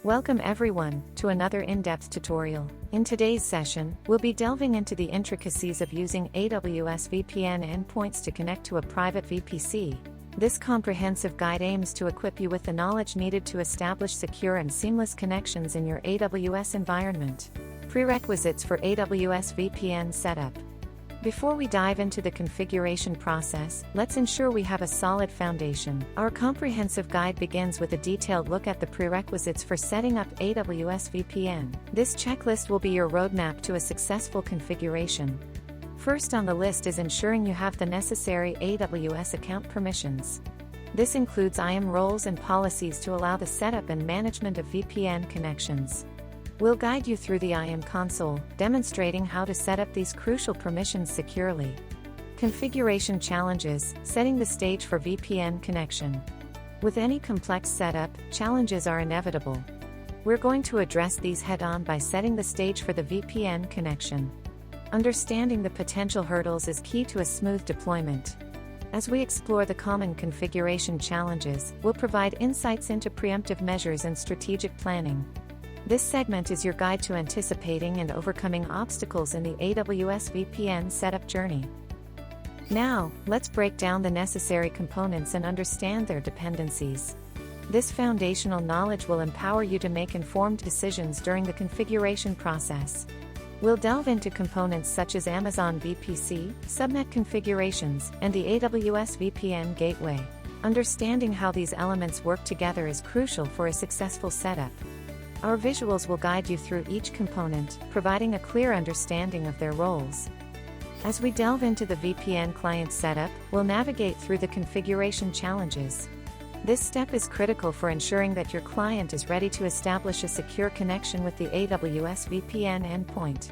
Welcome everyone to another in-depth tutorial. In today's session, we'll be delving into the intricacies of using AWS VPN endpoints to connect to a private VPC. This comprehensive guide aims to equip you with the knowledge needed to establish secure and seamless connections in your AWS environment. Prerequisites for AWS VPN setup. Before we dive into the configuration process, let's ensure we have a solid foundation. Our comprehensive guide begins with a detailed look at the prerequisites for setting up AWS VPN. This checklist will be your roadmap to a successful configuration. First on the list is ensuring you have the necessary AWS account permissions. This includes IAM roles and policies to allow the setup and management of VPN connections. We'll guide you through the IAM console, demonstrating how to set up these crucial permissions securely. Configuration challenges, setting the stage for VPN connection. With any complex setup, challenges are inevitable. We're going to address these head-on by setting the stage for the VPN connection. Understanding the potential hurdles is key to a smooth deployment. As we explore the common configuration challenges, we'll provide insights into preemptive measures and strategic planning. This segment is your guide to anticipating and overcoming obstacles in the AWS VPN setup journey. Now, let's break down the necessary components and understand their dependencies. This foundational knowledge will empower you to make informed decisions during the configuration process. We'll delve into components such as Amazon VPC, subnet configurations, and the AWS VPN gateway. Understanding how these elements work together is crucial for a successful setup. Our visuals will guide you through each component, providing a clear understanding of their roles. As we delve into the VPN client setup, we'll navigate through the configuration challenges. This step is critical for ensuring that your client is ready to establish a secure connection with the AWS VPN endpoint.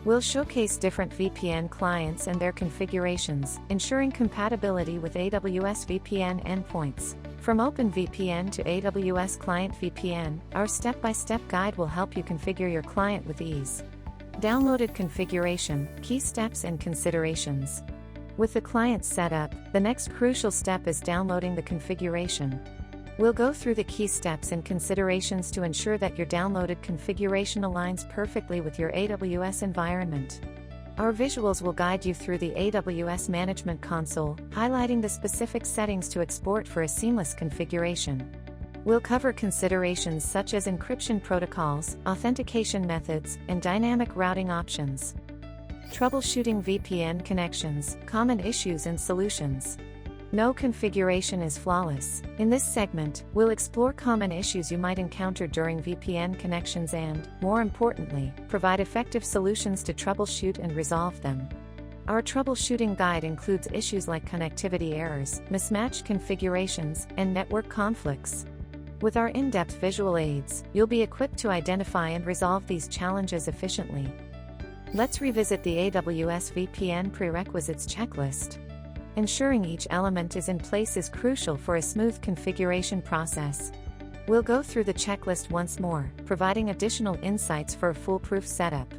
We'll showcase different VPN clients and their configurations, ensuring compatibility with AWS VPN endpoints. From OpenVPN to AWS Client VPN, our step-by-step guide will help you configure your client with ease. Downloaded configuration, key steps and considerations. With the client set up, the next crucial step is downloading the configuration. We'll go through the key steps and considerations to ensure that your downloaded configuration aligns perfectly with your AWS environment. Our visuals will guide you through the AWS Management Console, highlighting the specific settings to export for a seamless configuration. We'll cover considerations such as encryption protocols, authentication methods, and dynamic routing options. Troubleshooting VPN connections, common issues and solutions. No configuration is flawless. In this segment, we'll explore common issues you might encounter during VPN connections and, more importantly, provide effective solutions to troubleshoot and resolve them. Our troubleshooting guide includes issues like connectivity errors, mismatched configurations, and network conflicts. With our in-depth visual aids, you'll be equipped to identify and resolve these challenges efficiently. Let's revisit the AWS VPN prerequisites checklist. Ensuring each element is in place is crucial for a smooth configuration process. We'll go through the checklist once more, providing additional insights for a foolproof setup.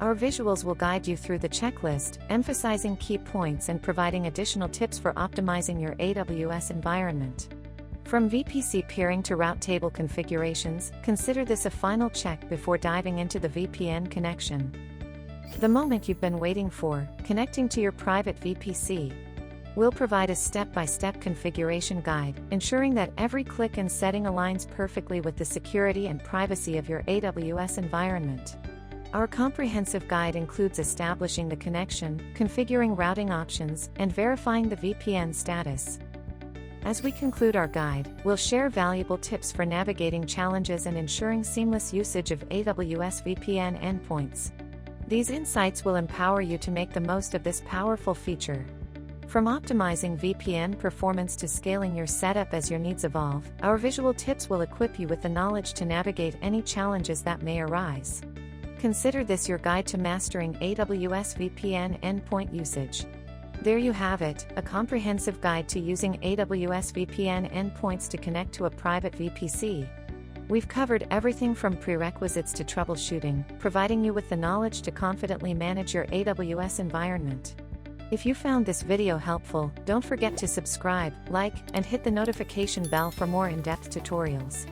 Our visuals will guide you through the checklist, emphasizing key points and providing additional tips for optimizing your AWS environment. From VPC peering to route table configurations, consider this a final check before diving into the VPN connection. The moment you've been waiting for, connecting to your private VPC. We'll provide a step-by-step configuration guide, ensuring that every click and setting aligns perfectly with the security and privacy of your AWS environment. Our comprehensive guide includes establishing the connection, configuring routing options, and verifying the VPN status. As we conclude our guide, we'll share valuable tips for navigating challenges and ensuring seamless usage of AWS VPN endpoints. These insights will empower you to make the most of this powerful feature. From optimizing VPN performance to scaling your setup as your needs evolve, our visual tips will equip you with the knowledge to navigate any challenges that may arise. Consider this your guide to mastering AWS VPN endpoint usage. There you have it, a comprehensive guide to using AWS VPN endpoints to connect to a private VPC. We've covered everything from prerequisites to troubleshooting, providing you with the knowledge to confidently manage your AWS environment. If you found this video helpful, don't forget to subscribe, like, and hit the notification bell for more in-depth tutorials.